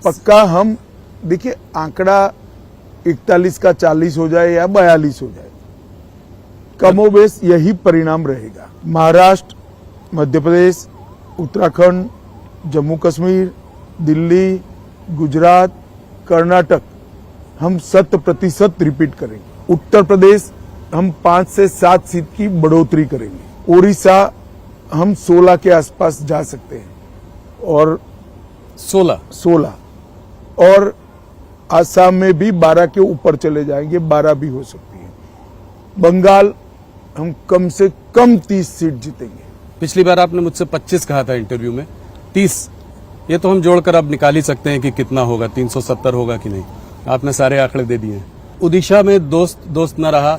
पक्का हम देखिए आंकड़ा 41 का 40 हो जाए या 42 हो जाए, कमोबेश यही परिणाम रहेगा। महाराष्ट्र, मध्य प्रदेश, उत्तराखंड, जम्मू कश्मीर, दिल्ली, गुजरात, कर्नाटक हम 100% रिपीट करेंगे। उत्तर प्रदेश हम 5 से 7 सीट की बढ़ोतरी करेंगे। उड़ीसा हम 16 के आसपास जा सकते हैं और 16 और आसाम में भी 12 के ऊपर चले जाएंगे, 12 भी हो सकती है। बंगाल हम कम से कम 30 सीट जीतेंगे। पिछली बार आपने मुझसे 25 कहा था इंटरव्यू में, 30 ये तो हम जोड़कर अब निकाल ही सकते हैं कि कितना होगा, 370 होगा कि नहीं। आपने सारे आंकड़े दे दिए हैं। उड़ीसा में दोस्त न रहा,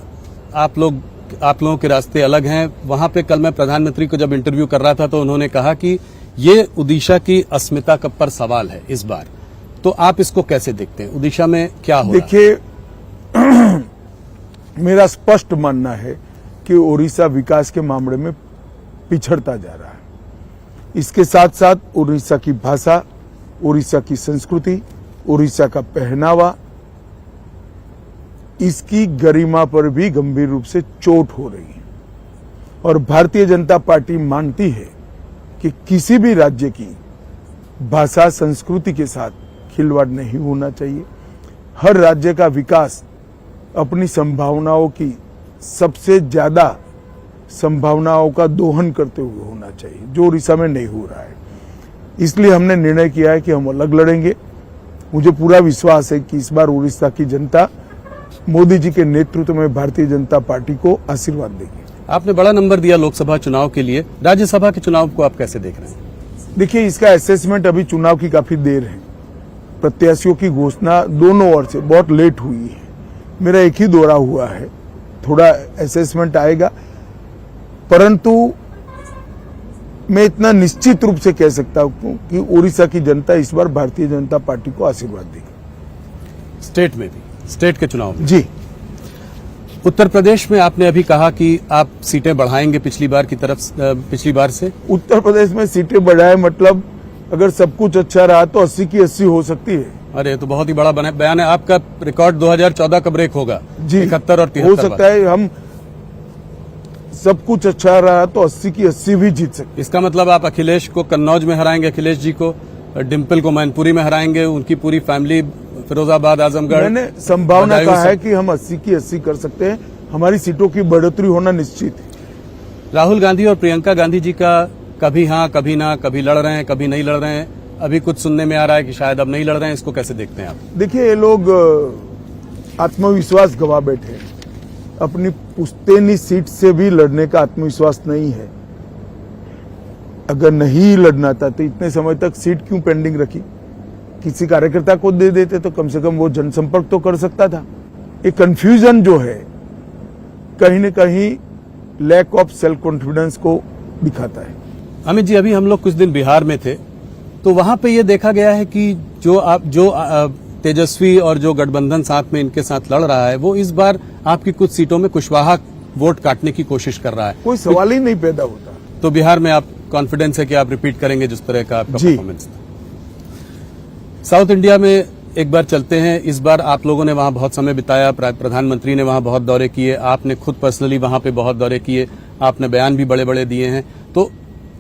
आप लोगों के रास्ते अलग हैं। वहां पे कल मैं प्रधानमंत्री को जब इंटरव्यू कर रहा था तो उन्होंने कहा कि ये उड़ीसा की अस्मिता का पर सवाल है इस बार, तो आप इसको कैसे देखते हैं? उड़ीसा में क्या हो रहा है? देखिए मेरा स्पष्ट मानना है कि उड़ीसा विकास के मामले में पिछड़ता जा रहा है। इसके साथ साथ उड़ीसा की भाषा, उड़ीसा की संस्कृति, उड़ीसा का पहनावा, इसकी गरिमा पर भी गंभीर रूप से चोट हो रही है। और भारतीय जनता पार्टी मानती है कि किसी भी राज्य की भाषा, संस्कृति के साथ खिलवाड़ नहीं होना चाहिए। हर राज्य का विकास अपनी संभावनाओं की सबसे ज्यादा संभावनाओं का दोहन करते हुए होना चाहिए, जो उड़ीसा में नहीं हो रहा है। इसलिए हमने निर्णय किया है कि हम अलग लड़ेंगे। मुझे पूरा विश्वास है कि इस बार उड़ीसा की जनता मोदी जी के नेतृत्व में भारतीय जनता पार्टी को आशीर्वाद देगी। आपने बड़ा नंबर दिया लोकसभा चुनाव के लिए, राज्यसभा के चुनाव को आप कैसे देख रहे हैं? देखिए इसका असेसमेंट अभी चुनाव की काफी देर है। प्रत्याशियों की घोषणा दोनों ओर से बहुत लेट हुई है। मेरा एक ही दौरा हुआ है, थोड़ा असेसमेंट आएगा, परंतु मैं इतना निश्चित रूप से कह सकता हूं कि उड़ीसा की जनता इस बार भारतीय जनता पार्टी को आशीर्वाद देगी। स्टेट में भी, स्टेट के चुनाव में जी। उत्तर प्रदेश में आपने अभी कहा कि आप सीटें बढ़ाएंगे पिछली बार से। उत्तर प्रदेश में सीटें बढ़ाए मतलब अगर सब कुछ अच्छा रहा तो 80 की 80 हो सकती है। अरे तो बहुत ही बड़ा बयान है आपका। रिकॉर्ड 2014 का ब्रेक होगा जी, 71 और 73 हो सकता है। हम सब कुछ अच्छा रहा तो 80 की 80 भी जीत सकते। इसका मतलब आप अखिलेश को कन्नौज में हराएंगे, अखिलेश जी को, डिम्पल को मैनपुरी में हराएंगे, उनकी पूरी फैमिली फिरोजाबाद, आजमगढ़। मैंने संभावना कहा है कि हम 80 की 80 कर सकते हैं। हमारी सीटों की बढ़ोतरी होना निश्चित है। राहुल गांधी और प्रियंका गांधी जी का कभी हाँ कभी ना, कभी लड़ रहे हैं कभी नहीं लड़ रहे हैं, अभी कुछ सुनने में आ रहा है कि शायद अब नहीं लड़ रहे हैं, इसको कैसे देखते हैं आप? देखिए ये लोग आत्मविश्वास गवा बैठे हैं। अपनी पुश्तैनी सीट से भी लड़ने का आत्मविश्वास नहीं है। अगर नहीं लड़ना था तो इतने समय तक सीट क्यों पेंडिंग रखी? किसी कार्यकर्ता को दे देते तो कम से कम वो जनसंपर्क तो कर सकता था। ये कंफ्यूजन जो है कहीं न कहीं लैक ऑफ सेल्फ कॉन्फिडेंस को दिखाता है। अमित जी, अभी हम लोग कुछ दिन बिहार में थे तो वहां पे ये देखा गया है कि जो तेजस्वी और जो गठबंधन साथ में इनके साथ लड़ रहा है वो इस बार आपकी कुछ सीटों में कुशवाहा वोट काटने की कोशिश कर रहा है। कोई सवाल ही नहीं पैदा होता। तो बिहार में आप कॉन्फिडेंस है कि आप रिपीट करेंगे जिस तरह का आपका परफॉर्मेंस था? साउथ इंडिया में एक बार चलते हैं। इस बार आप लोगों ने वहां बहुत समय बिताया, प्रधानमंत्री ने वहां बहुत दौरे किए, आपने खुद पर्सनली वहां पे बहुत दौरे किए, आपने बयान भी बड़े बड़े दिए हैं। तो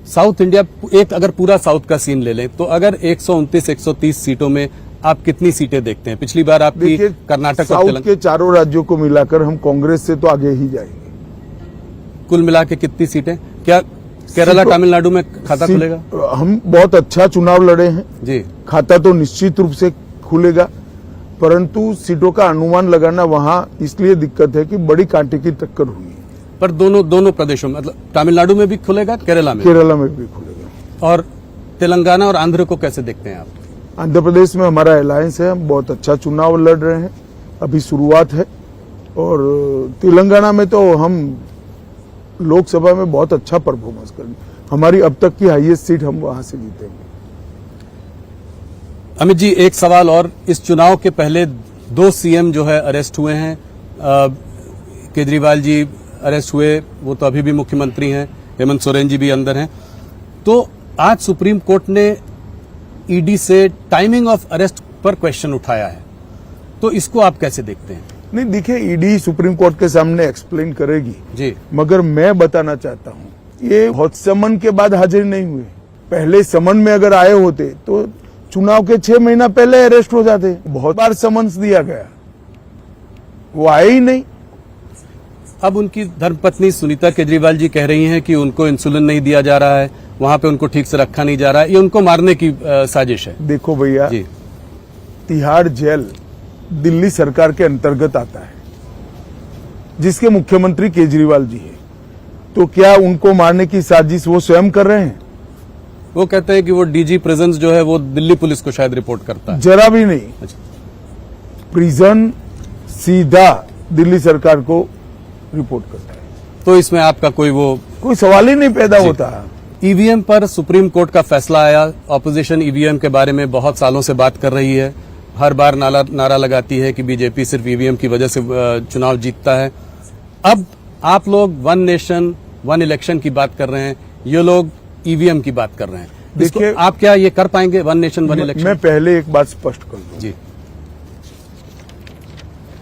साउथ इंडिया, एक अगर पूरा साउथ का सीन ले लें तो अगर 129-130 सीटों में आप कितनी सीटें देखते हैं? पिछली बार आपकी कर्नाटक और साउथ के चारों राज्यों को मिलाकर हम कांग्रेस से तो आगे ही जाएंगे। कुल मिला के कितनी सीटें? क्या केरला, तमिलनाडु में खाता खुलेगा? हम बहुत अच्छा चुनाव लड़े हैं जी, खाता तो निश्चित रूप से खुलेगा, परंतु सीटों का अनुमान लगाना वहां इसलिए दिक्कत है कि बड़ी कांटे की टक्कर हुई है। पर दोनों प्रदेशों में, मतलब तमिलनाडु में भी खुलेगा, केरला में भी खुलेगा। और तेलंगाना और आंध्र को कैसे देखते हैं आप? आंध्र प्रदेश में हमारा अलायंस है, हम बहुत अच्छा चुनाव लड़ रहे हैं, अभी शुरुआत है। और तेलंगाना में तो हम लोकसभा में बहुत अच्छा परफॉर्मेंस करेंगे। हमारी अब तक की हाईएस्ट सीट हम वहां से जीतेंगे। अमित जी, एक सवाल और, इस चुनाव के पहले 2 सीएम जो है अरेस्ट हुए हैं। केजरीवाल जी अरेस्ट हुए, वो तो अभी भी मुख्यमंत्री हैं, हेमंत सोरेन जी भी अंदर हैं। तो आज सुप्रीम कोर्ट ने ईडी से टाइमिंग ऑफ अरेस्ट पर क्वेश्चन उठाया है, तो इसको आप कैसे देखते हैं? नहीं, देखिए, ईडी सुप्रीम कोर्ट के सामने एक्सप्लेन करेगी जी, मगर मैं बताना चाहता हूं, ये बहुत समन के बाद हाजिर नहीं हुए। पहले समन में अगर आए होते तो चुनाव के 6 महीना पहले अरेस्ट हो जाते। बहुत बार समन्स दिया गया, वो आए ही नहीं। अब उनकी धर्मपत्नी सुनीता केजरीवाल जी कह रही हैं कि उनको इंसुलिन नहीं दिया जा रहा है, वहां पे उनको ठीक से रखा नहीं जा रहा है, ये उनको मारने की साजिश है। देखो भैया, जी, तिहाड़ जेल दिल्ली सरकार के अंतर्गत आता है, जिसके मुख्यमंत्री केजरीवाल जी है। तो क्या उनको मारने की साजिश वो स्वयं कर रहे हैं? वो कहते हैं कि वो डीजी प्रिजन्स जो है वो दिल्ली पुलिस को शायद रिपोर्ट करता है। जरा भी नहीं। अच्छा। प्रिजन सीधा दिल्ली सरकार को रिपोर्ट करता है, तो इसमें आपका कोई सवाल ही नहीं पैदा होता। ईवीएम पर सुप्रीम कोर्ट का फैसला आया। ऑपोजिशन ईवीएम के बारे में बहुत सालों से बात कर रही है, हर बार नारा लगाती है कि बीजेपी सिर्फ ईवीएम की वजह से चुनाव जीतता है। अब आप लोग 1 नेशन 1 इलेक्शन की बात कर रहे हैं, ये लोग ईवीएम की बात कर रहे हैं। देखिए, आप क्या ये कर पाएंगे 1 नेशन 1 इलेक्शन? मैं पहले एक बात स्पष्ट कर दूं। जी,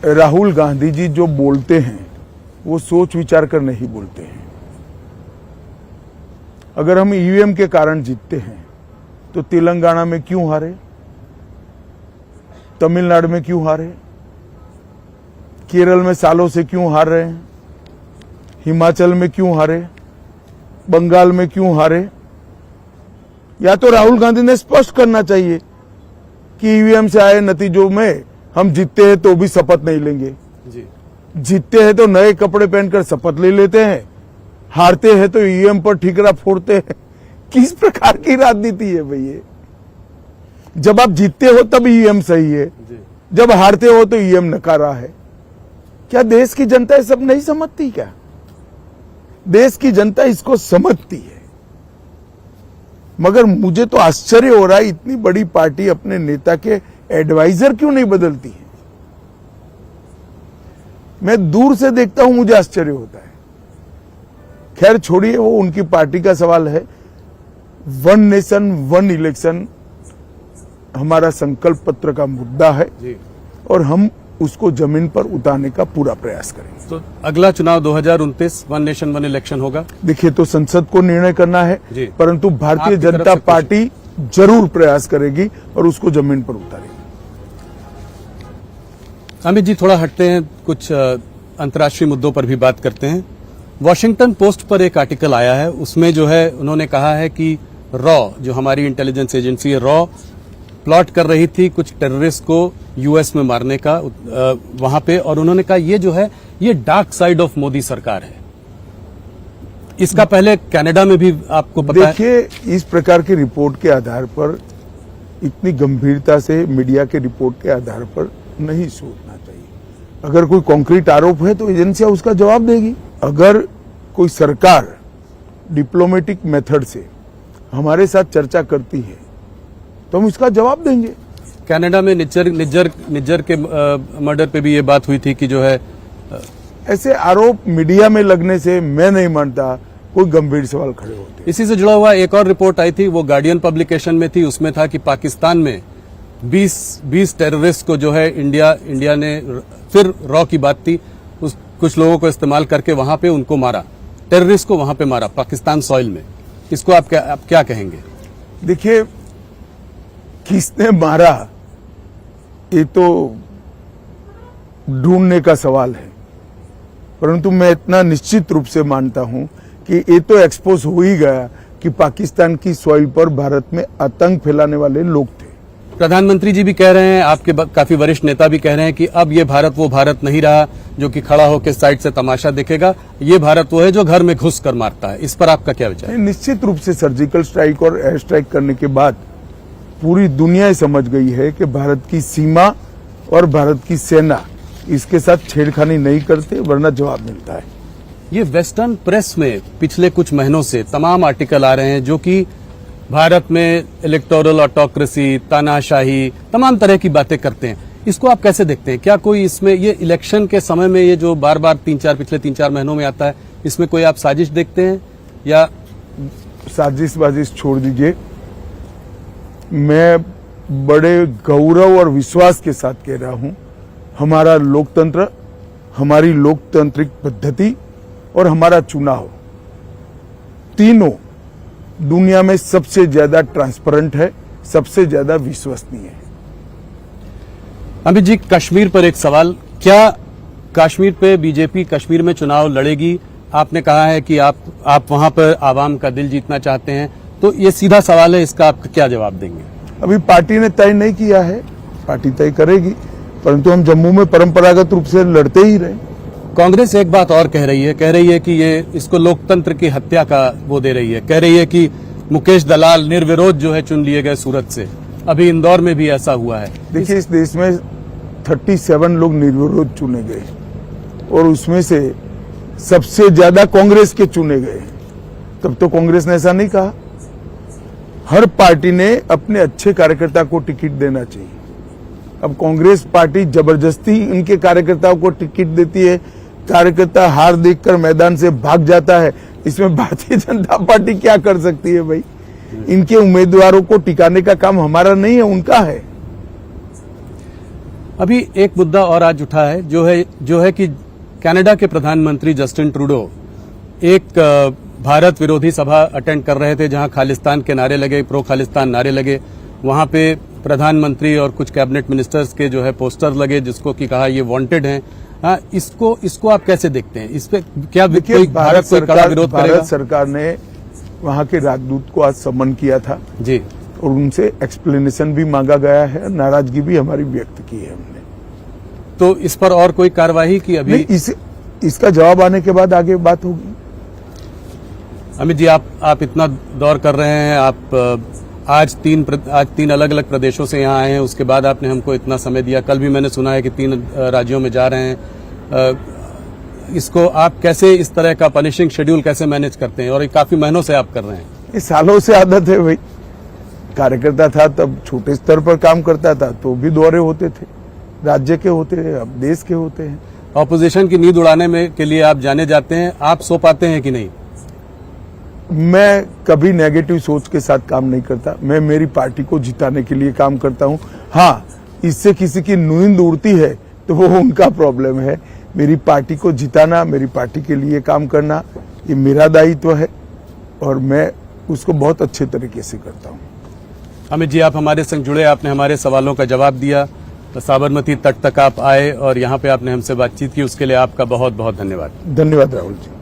राहुल गांधी जी जो बोलते हैं वो सोच विचार कर नहीं बोलते हैं। अगर हम ईवीएम के कारण जीतते हैं तो तेलंगाना में क्यों हारे, तमिलनाडु में क्यों हारे, केरल में सालों से क्यों हार रहे हैं, हिमाचल में क्यों हारे, बंगाल में क्यों हारे? या तो राहुल गांधी ने स्पष्ट करना चाहिए कि ईवीएम से आए नतीजों में हम जीतते हैं तो भी शपथ नहीं लेंगे, जी, जीतते हैं तो नए कपड़े पहनकर शपथ ले लेते हैं, हारते हैं तो ईवीएम पर ठीकरा फोड़ते हैं। किस प्रकार की राजनीति है भैया? जब आप जीतते हो तब ईवीएम सही है, जब हारते हो तो ईवीएम नकारा है। क्या देश की जनता ये सब नहीं समझती? क्या देश की जनता इसको समझती है? मगर मुझे तो आश्चर्य हो रहा है, इतनी बड़ी पार्टी अपने नेता के एडवाइजर क्यों नहीं बदलती है? मैं दूर से देखता हूं, मुझे आश्चर्य होता है। खैर छोड़िए, वो उनकी पार्टी का सवाल है। 1 नेशन 1 इलेक्शन हमारा संकल्प पत्र का मुद्दा है जी, और हम उसको जमीन पर उतारने का पूरा प्रयास करेंगे। तो अगला चुनाव 2029 1 नेशन 1 इलेक्शन होगा। देखिए, तो संसद को निर्णय करना है, जी। परंतु भारतीय आपकी तरफ जनता से कुछ- पार्टी जरूर प्रयास करेगी और उसको जमीन पर उतारेगी। अमित जी, थोड़ा हटते हैं, कुछ अंतर्राष्ट्रीय मुद्दों पर भी बात करते हैं। वॉशिंगटन पोस्ट पर एक आर्टिकल आया है, उसमें जो है उन्होंने कहा है कि रॉ, जो हमारी इंटेलिजेंस एजेंसी है, रॉ प्लॉट कर रही थी कुछ टेररिस्ट को यूएस में मारने का वहां पे, और उन्होंने कहा ये जो है ये डार्क साइड ऑफ मोदी सरकार है। इसका पहले कनाडा में भी आपको पता है। देखिए, इस प्रकार की रिपोर्ट के आधार पर, इतनी गंभीरता से मीडिया के रिपोर्ट के आधार पर नहीं सोचना चाहिए। अगर कोई कॉन्क्रीट आरोप है तो एजेंसियां उसका जवाब देगी। अगर कोई सरकार डिप्लोमेटिक मेथड से हमारे साथ चर्चा करती है तो हम इसका जवाब देंगे। कनाडा में निज्जर के मर्डर पे भी ये बात हुई थी कि जो है ऐसे आरोप मीडिया में लगने से मैं नहीं मानता कोई गंभीर सवाल खड़े होते। इसी से जुड़ा हुआ एक और रिपोर्ट आई थी, वो गार्डियन पब्लिकेशन में थी, उसमें था कि पाकिस्तान में 20 टेररिस्ट को जो है इंडिया ने, फिर रॉ की बात थी, कुछ लोगों को इस्तेमाल करके वहां पे उनको मारा, टेररिस्ट को वहां पे मारा पाकिस्तान सॉइल में। इसको आप क्या कहेंगे? देखिए, किसने मारा ये तो ढूंढने का सवाल है, परंतु मैं इतना निश्चित रूप से मानता हूं कि ये तो एक्सपोज हो ही गया कि पाकिस्तान की सॉइल पर भारत में आतंक फैलाने वाले लोग थे। प्रधानमंत्री जी भी कह रहे हैं, आपके काफी वरिष्ठ नेता भी कह रहे हैं कि अब ये भारत वो भारत नहीं रहा जो कि खड़ा होकर साइड से तमाशा देखेगा, ये भारत वो है जो घर में घुस कर मारता है। इस पर आपका क्या विचार है? निश्चित रूप से सर्जिकल स्ट्राइक और एयर स्ट्राइक करने के बाद पूरी दुनिया समझ गई है कि भारत की सीमा और भारत की सेना इसके साथ छेड़खानी नहीं करते, वरना जवाब मिलता है। ये वेस्टर्न प्रेस में पिछले कुछ महीनों से तमाम आर्टिकल आ रहे हैं जो कि भारत में इलेक्टोरल ऑटोक्रेसी, तानाशाही, तमाम तरह की बातें करते हैं। इसको आप कैसे देखते हैं? क्या कोई इसमें ये इलेक्शन के समय में ये जो बार बार पिछले 3-4 महीनों में आता है, इसमें कोई आप साजिश देखते हैं? या साजिश छोड़ दीजिए, मैं बड़े गौरव और विश्वास के साथ कह रहा हूं, हमारा लोकतंत्र, हमारी लोकतांत्रिक पद्धति और हमारा चुनाव तीनों दुनिया में सबसे ज्यादा ट्रांसपेरेंट है, सबसे ज्यादा विश्वसनीय है। अमित जी, कश्मीर पर एक सवाल, क्या कश्मीर पे बीजेपी कश्मीर में चुनाव लड़ेगी? आपने कहा है कि आप वहां पर आवाम का दिल जीतना चाहते हैं, तो ये सीधा सवाल है, इसका आप क्या जवाब देंगे? अभी पार्टी ने तय नहीं किया है, पार्टी तय करेगी, परंतु हम जम्मू में परंपरागत रूप से लड़ते ही रहे। कांग्रेस एक बात और कह रही है कि ये इसको लोकतंत्र की हत्या का वो दे रही है, कह रही है कि मुकेश दलाल निर्विरोध जो है चुन लिए गए सूरत से। अभी इंदौर में भी ऐसा हुआ है। देखिए, इस देश में 37 लोग निर्विरोध चुने गए और उसमें से सबसे ज्यादा कांग्रेस के चुने गए। तब तो कांग्रेस ने ऐसा नहीं कहा। हर पार्टी ने अपने अच्छे कार्यकर्ता को टिकट देना चाहिए। अब कांग्रेस पार्टी जबरदस्ती इनके कार्यकर्ताओं को टिकट देती है, कार्यकर्ता हार देखकर मैदान से भाग जाता है। इसमें भारतीय जनता पार्टी क्या कर सकती है भाई? इनके उम्मीदवारों को टिकाने का काम हमारा नहीं है, उनका है। अभी एक मुद्दा और आज उठा है जो है कि कनाडा के प्रधानमंत्री जस्टिन ट्रूडो एक भारत विरोधी सभा अटेंड कर रहे थे जहां खालिस्तान के नारे लगे, प्रो खालिस्तान नारे लगे। वहां पे प्रधानमंत्री और कुछ कैबिनेट मिनिस्टर्स के जो है पोस्टर लगे जिसको कि कहा ये वांटेड हैं। हाँ, इसको आप कैसे देखते हैं? इस पे क्या कोई भारत कोई कड़ा विरोध करेगा? भारत सरकार ने वहां के राजदूत को आज सम्मन किया था जी, और उनसे एक्सप्लेनेशन भी मांगा गया है, नाराजगी भी हमारी व्यक्त की है हमने। तो इस पर और कोई कार्यवाही की अभी? नहीं, इसका जवाब आने के बाद आगे बात होगी। अमित जी, आप इतना दौर कर रहे हैं, आप आज तीन अलग अलग प्रदेशों से यहाँ आए हैं, उसके बाद आपने हमको इतना समय दिया। कल भी मैंने सुना है कि 3 राज्यों में जा रहे हैं। इसको आप कैसे, इस तरह का पनिशिंग शेड्यूल कैसे मैनेज करते हैं? और ये काफी महीनों से आप कर रहे हैं। ये सालों से आदत है भाई। कार्यकर्ता था तब छोटे स्तर पर काम करता था तो भी दौरे होते थे, राज्य के होते हैं, अब देश के होते हैं। ऑपोजिशन की नींद उड़ाने में के लिए आप जाने जाते हैं, आप सो पाते हैं कि नहीं? मैं कभी नेगेटिव सोच के साथ काम नहीं करता। मैं मेरी पार्टी को जिताने के लिए काम करता हूं। हाँ, इससे किसी की नींद उड़ती है तो वो उनका प्रॉब्लम है। मेरी पार्टी को जिताना, मेरी पार्टी के लिए काम करना, ये मेरा दायित्व है और मैं उसको बहुत अच्छे तरीके से करता हूं। अमित जी, आप हमारे संग जुड़े, आपने हमारे सवालों का जवाब दिया, साबरमती तट तक आप आए और यहाँ पे आपने हमसे बातचीत की, उसके लिए आपका बहुत बहुत धन्यवाद। धन्यवाद राहुल जी।